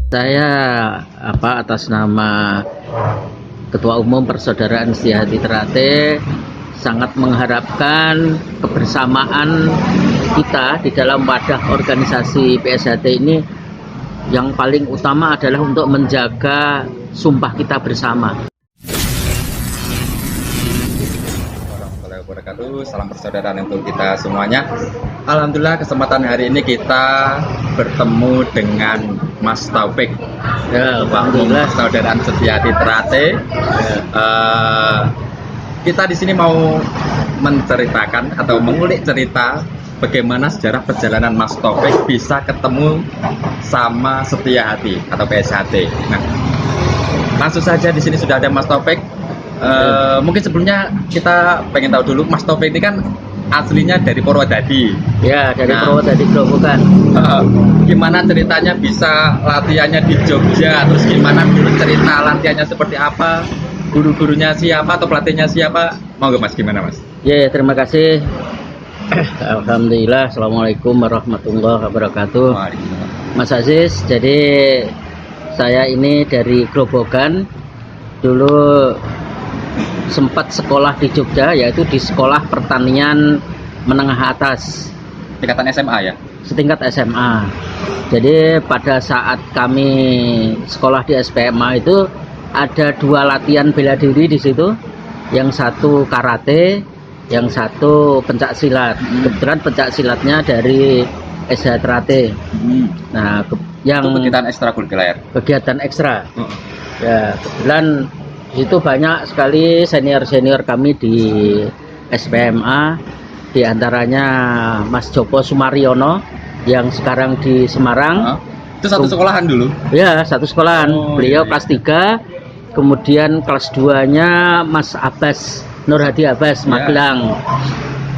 Saya atas nama Ketua Umum Persaudaraan Setiahati Ternate sangat mengharapkan kebersamaan kita di dalam wadah organisasi PSHT ini. Yang paling utama adalah untuk menjaga sumpah kita bersama. Salam persaudaraan untuk kita semuanya. Alhamdulillah kesempatan hari ini kita bertemu dengan Mas Taufik, Alhamdulillah. Persaudaraan Setiahati Ternate. Kita di sini mau menceritakan atau mengulik cerita bagaimana sejarah perjalanan Mas Taufik bisa ketemu sama Setiahati atau PSHT. Nah, langsung saja di sini sudah ada Mas Taufik. Mungkin sebelumnya kita pengen tahu dulu, Mas Taufik ini kan aslinya dari Purwodadi. Ya, dari Purwodadi Grobogan. Gimana ceritanya bisa latihannya di Jogja? Terus gimana dulu cerita latihannya seperti apa? Guru-gurunya siapa atau pelatihnya siapa? Mau gak Mas, gimana Mas? Ya, terima kasih. Alhamdulillah. Assalamualaikum warahmatullahi wabarakatuh. Mas Aziz, jadi saya ini dari Grobogan. Dulu sempat sekolah di Jogja, yaitu di Sekolah Pertanian Menengah Atas, Tingkatan SMA ya? setingkat SMA. Jadi pada saat kami sekolah di SPMA itu ada dua latihan bela diri di situ. Yang satu karate, yang satu pencak silat. Kebetulan pencak silatnya dari SH Ternate. Nah, yang itu kegiatan ekstrakurikuler. Kegiatan ekstra. Ya, kebetulan itu banyak sekali senior-senior kami di SPMA, diantaranya Mas Joko Sumaryono yang sekarang di Semarang. Itu satu sekolahan dulu? Ya, satu sekolahan. Beliau iya. kelas 3, kemudian kelas 2-nya Mas Abbas, Nur Hadi Abbas, Magelang.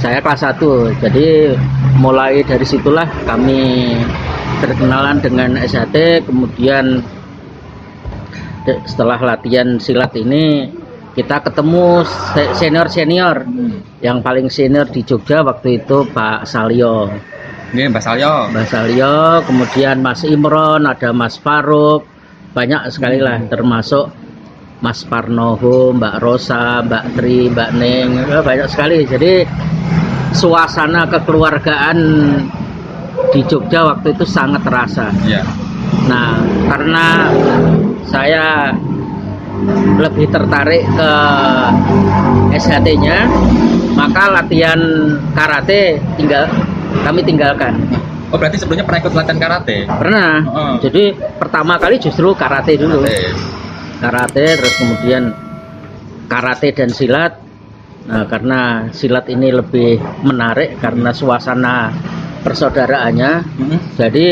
Saya kelas 1, jadi mulai dari situlah kami berkenalan dengan SHT. Kemudian setelah latihan silat ini kita ketemu senior-senior. Yang paling senior di Jogja waktu itu Pak Salyo. Ini Mbak Salyo. Mbak Salyo, kemudian Mas Imron, ada Mas Faruk, banyak sekali lah, termasuk Mas Parnoho, Mbak Rosa, Mbak Tri, Mbak Neng, banyak sekali. Jadi suasana kekeluargaan di Jogja waktu itu sangat terasa. Yeah. Nah, karena saya lebih tertarik ke SHT-nya, maka latihan karate kami tinggalkan. Oh, berarti sebelumnya pernah ikut latihan karate? Pernah. Jadi pertama kali justru karate dulu. Karate, terus kemudian karate dan silat. Nah, karena silat ini lebih menarik karena suasana persaudaraannya. Jadi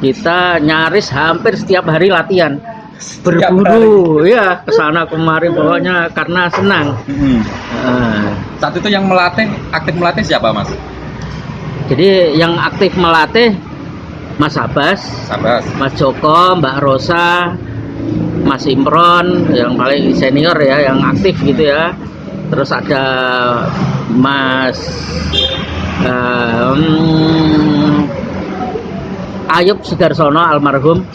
kita nyaris hampir setiap hari latihan, berburu ya kesana kemari, pokoknya karena senang. Saat itu yang aktif melatih siapa Mas? Jadi yang aktif melatih Mas Abbas, Mas Joko, Mbak Rosa, Mas Imron yang paling senior ya, yang aktif gitu ya. Terus ada Mas Ayub Sudarsono almarhum,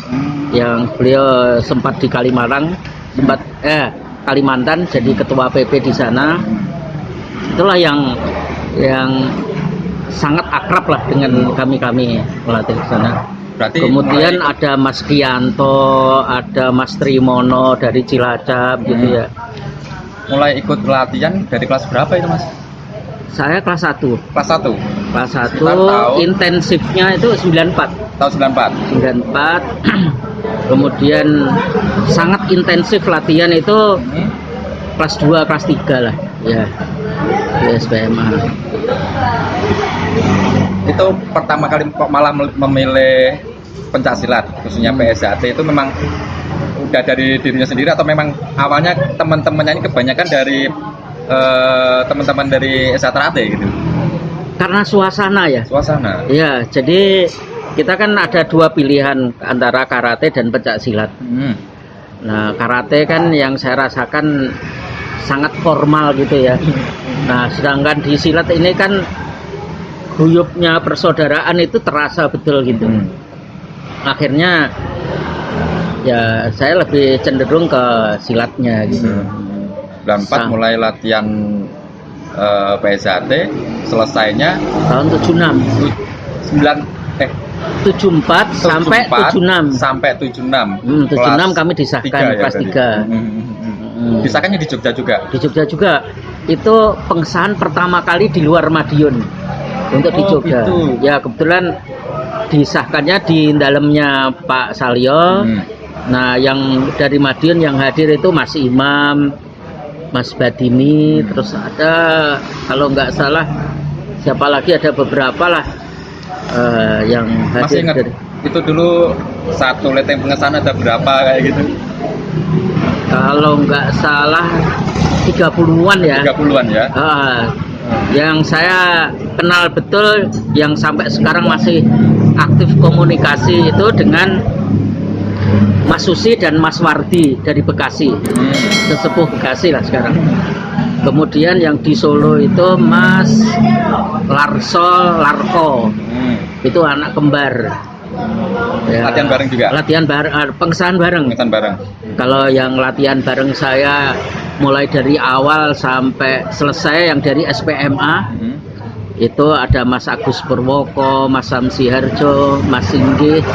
yang beliau sempat di Kalimantan, Kalimantan jadi ketua PP di sana. Itulah yang sangat akrab lah dengan kami melatih di sana. Berarti kemudian ada Mas Kianto, ada Mas Trimono dari Cilacap gitu ya. Mulai ikut latihan dari kelas berapa itu Mas? Saya kelas 1. Kelas 1? Kelas 1, intensifnya itu 94. Tahun 94? 94. Kemudian sangat intensif latihan itu kelas 2, kelas 3 lah ya, di SPMA. Itu pertama kali kok malah memilih pencaksilat, khususnya PSHT, itu memang udah dari dirinya sendiri atau memang awalnya teman-temannya ini kebanyakan dari teman-teman dari SH Ternate gitu? Karena suasana ya. Suasana. Ya, jadi kita kan ada dua pilihan antara karate dan pencak silat. Nah, karate kan yang saya rasakan sangat formal gitu ya. Nah, sedangkan di silat ini kan guyupnya persaudaraan itu terasa betul gitu. Akhirnya Ya saya lebih cenderung ke silatnya gitu. 94 mulai latihan PSHT, selesainya Tahun 76. 74 sampai 76. Sampai 76. 76 kami disahkan kelas 3. Disahkannya di Jogja juga. Di Jogja juga. Itu pengesahan pertama kali di luar Madiun untuk di Jogja. Gitu. Ya kebetulan disahkannya di dalamnya Pak Salyo. Nah, yang dari Madiun yang hadir itu Mas Imam, Mas Badini, terus ada kalau nggak salah siapa lagi, ada beberapa lah yang hadir. Masih ingat itu dulu satu leteng pengesahan ada berapa kayak gitu? Kalau nggak salah 30-an ya. 30-an ya. Yang saya kenal betul yang sampai sekarang masih aktif komunikasi itu dengan Mas Susi dan Mas Wardi dari Bekasi, sesepuh Bekasi lah sekarang. Kemudian yang di Solo itu Mas Larko, itu anak kembar. Ya, latihan bareng juga. Latihan bareng, pengesahan bareng. Kalau yang latihan bareng saya mulai dari awal sampai selesai yang dari SPMA. Itu ada Mas Agus Purwoko, Mas Samsi Harjo, Mas Singgih,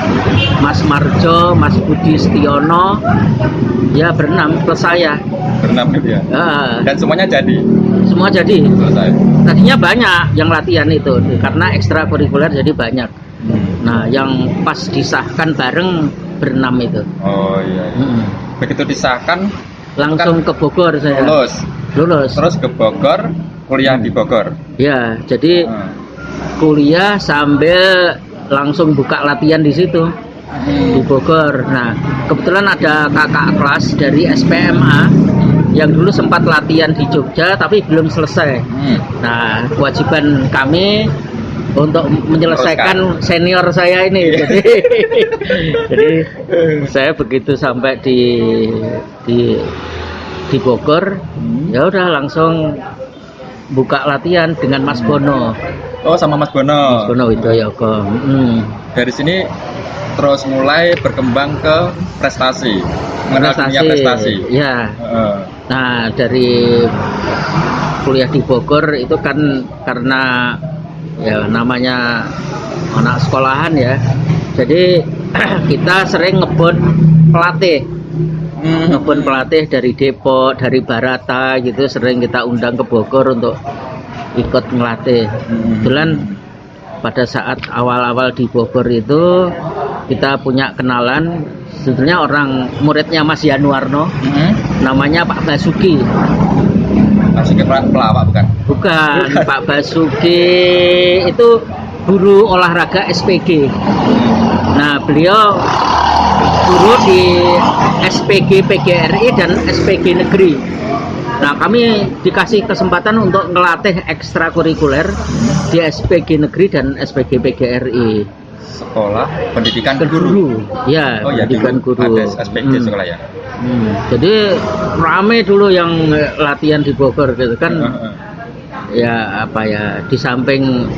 Mas Marjo, Mas Budi Setiono, ya berenam plus saya. Berenam gitu ya. Dan semuanya jadi. Semua jadi. Selesai. Tadinya banyak yang latihan itu karena ekstrakurikuler jadi banyak. Nah, yang pas disahkan bareng berenam itu. Oh iya. Begitu disahkan langsung ke Bogor saya. Lulus. Terus ke Bogor. Kuliah di Bogor. Ya, jadi kuliah sambil langsung buka latihan di situ di Bogor. Nah, kebetulan ada kakak kelas dari SPMA yang dulu sempat latihan di Jogja tapi belum selesai. Nah, kewajiban kami untuk menyelesaikan senior saya ini. Jadi saya begitu sampai di Bogor, ya udah langsung buka latihan dengan Mas Bono. Oh, sama Mas Bono. Mas Bono Widoyoko. Dari sini terus mulai berkembang ke prestasi, mengenal dunia prestasi. Ya. Nah, dari kuliah di Bogor itu kan karena ya namanya anak sekolahan ya. Jadi kita sering ngebon pelatih. Ngebon pelatih dari Depok, dari Barata gitu, sering kita undang ke Bogor untuk ikut ngelatih. Kebetulan pada saat awal-awal di Bogor itu kita punya kenalan, sebetulnya orang muridnya Mas Yanuarno, namanya Pak Basuki. Basuki pelawak bukan? Bukan, Pak Basuki itu guru olahraga SPG. Nah, beliau guru di SPG PGRI dan SPG Negeri. Nah, kami dikasih kesempatan untuk ngelatih ekstrakurikuler di SPG Negeri dan SPG PGRI. Sekolah Pendidikan Guru. Ya, oh, pendidikan ya, guru. Ada SPG sekolah ya. Jadi rame dulu yang latihan di Bogor gitu kan. Ya apa ya, di samping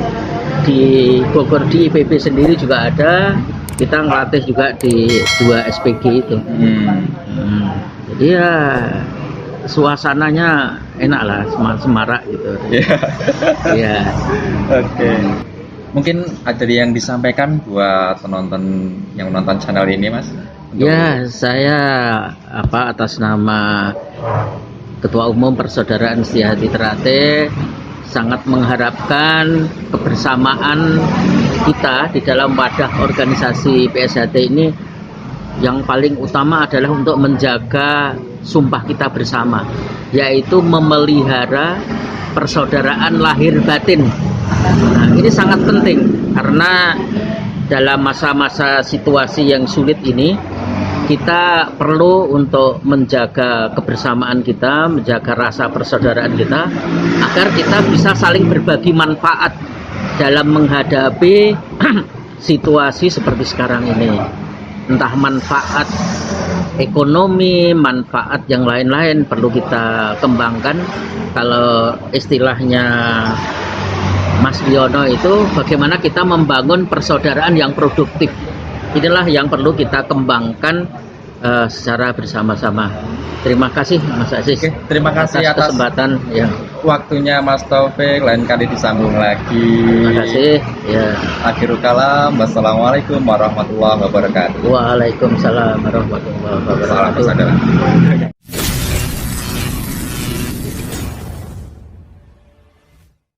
di Bogor di IPB sendiri juga ada. Kita ngelatih juga di 2 SPG itu. Jadi ya suasananya enak lah, semarak gitu. Ya. Oke. Mungkin ada yang disampaikan buat penonton yang menonton channel ini, Mas? Ya, saya atas nama Ketua Umum Persaudaraan Setia Hati Ternate sangat mengharapkan kebersamaan kita di dalam wadah organisasi PSHT ini. Yang paling utama adalah untuk menjaga sumpah kita bersama, yaitu memelihara persaudaraan lahir batin. Nah, ini sangat penting karena dalam masa-masa situasi yang sulit ini kita perlu untuk menjaga kebersamaan kita, menjaga rasa persaudaraan kita agar kita bisa saling berbagi manfaat dalam menghadapi situasi seperti sekarang ini. Entah manfaat ekonomi, manfaat yang lain-lain perlu kita kembangkan. Kalau istilahnya Mas Wiono itu bagaimana kita membangun persaudaraan yang produktif. inilah yang perlu kita kembangkan secara bersama-sama. Terima kasih Mas Aziz. Oke, terima kasih atas kesempatan ya. Waktunya Mas Taufik, lain kali disambung lagi. Terima kasih ya. Akhirul kalam, wassalamualaikum warahmatullahi wabarakatuh. Waalaikumsalam warahmatullahi Salam wabarakatuh. persaudaraan.